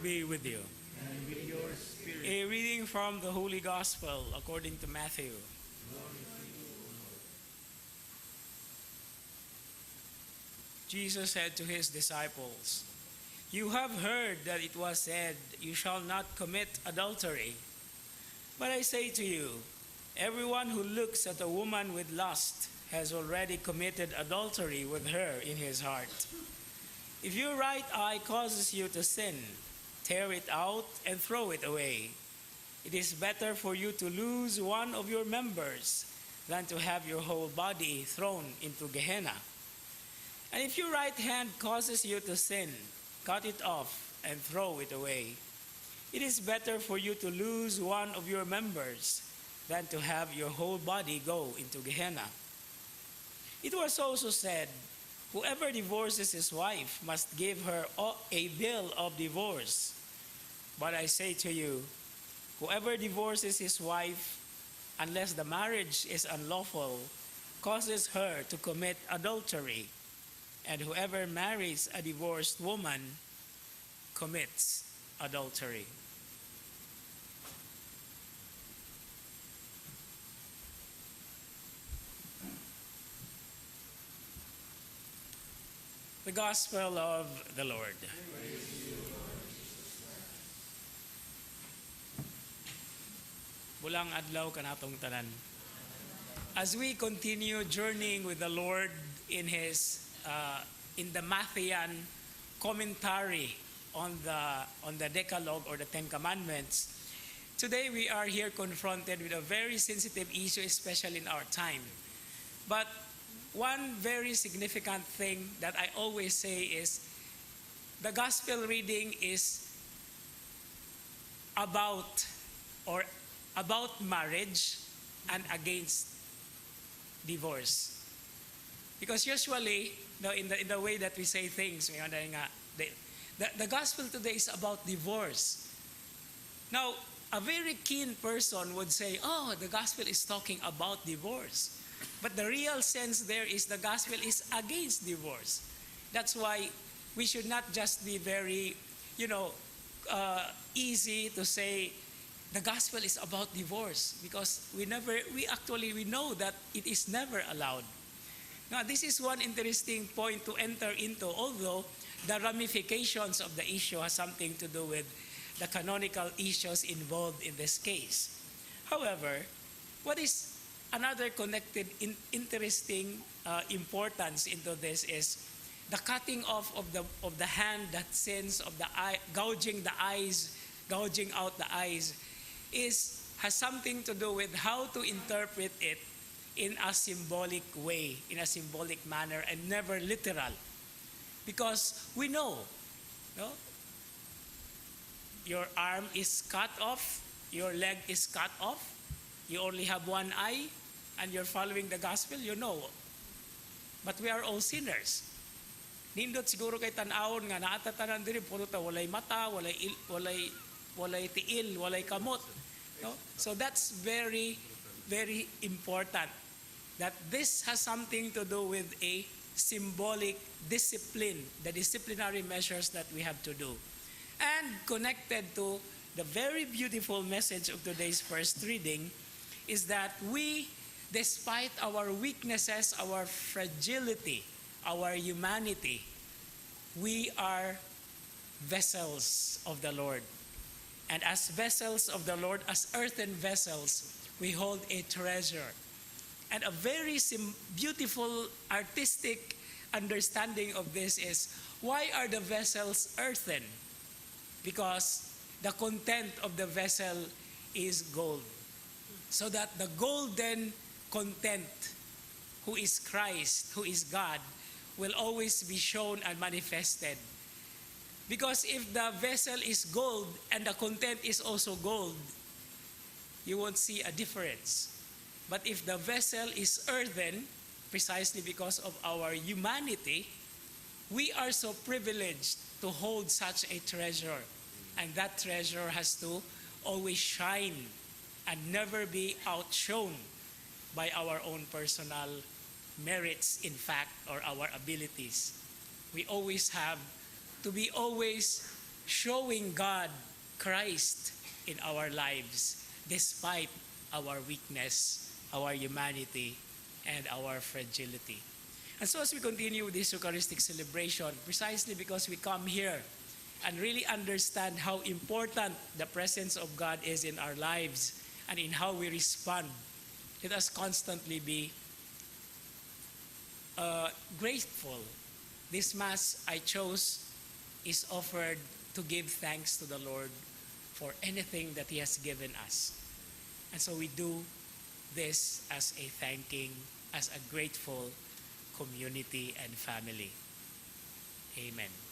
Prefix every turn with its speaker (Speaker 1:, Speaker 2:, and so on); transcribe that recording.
Speaker 1: be with you.
Speaker 2: And with your spirit.
Speaker 1: A reading from the Holy Gospel according to Matthew. Jesus said to his disciples, "You have heard that it was said, 'You shall not commit adultery.' But I say to you, everyone who looks at a woman with lust has already committed adultery with her in his heart. If your right eye causes you to sin, tear it out and throw it away. It is better for you to lose one of your members than to have your whole body thrown into Gehenna. And if your right hand causes you to sin, cut it off and throw it away. It is better for you to lose one of your members than to have your whole body go into Gehenna. It was also said, 'Whoever divorces his wife must give her a bill of divorce.' But I say to you, whoever divorces his wife, unless the marriage is unlawful, causes her to commit adultery. And whoever marries a divorced woman commits adultery." The Gospel of the Lord. Bulang adlaw kanatong tanan. As we continue journeying with the Lord in the Matthean commentary on the Decalogue or the Ten Commandments, today we are here confronted with a very sensitive issue, especially in our time. But one very significant thing that I always say is the gospel reading is about marriage and against divorce. Because usually, in the way that we say things, the gospel today is about divorce. Now, a very keen person would say, "Oh, the gospel is talking about divorce." But the real sense there is the gospel is against divorce. That's why we should not just be very, easy to say the gospel is about divorce, because we know that it is never allowed. Now, this is one interesting point to enter into, although the ramifications of the issue has something to do with the canonical issues involved in this case. However, what is another connected interesting importance into this is the cutting off of the hand that sins, of the eye, gouging out the eyes, has something to do with how to interpret it in a symbolic way, in a symbolic manner, and never literal. Because we know, your arm is cut off, your leg is cut off, you only have one eye, and you're following the gospel, you know. But we are all sinners. Nindot siguro kay tan-awon nga naatatanan diri puro ta walay mata, walay tiil, walay kamot. No? So that's very, very important. That this has something to do with a symbolic discipline, the disciplinary measures that we have to do. And connected to the very beautiful message of today's first reading is that we, despite our weaknesses, our fragility, our humanity, we are vessels of the Lord. And as vessels of the Lord, as earthen vessels, we hold a treasure. And a very beautiful artistic understanding of this is, why are the vessels earthen? Because the content of the vessel is gold. So that the golden content, who is Christ, who is God, will always be shown and manifested. Because if the vessel is gold and the content is also gold, you won't see a difference. But if the vessel is earthen, precisely because of our humanity, we are so privileged to hold such a treasure. And that treasure has to always shine and never be outshone by our own personal merits, in fact, or our abilities. We always have to be always showing God, Christ in our lives, despite our weakness, our humanity, and our fragility. And so as we continue with this Eucharistic celebration, precisely because we come here and really understand how important the presence of God is in our lives and in how we respond, let us constantly be grateful. This Mass I chose is offered to give thanks to the Lord for anything that He has given us. And so we do this as a thanking, as a grateful community and family. Amen.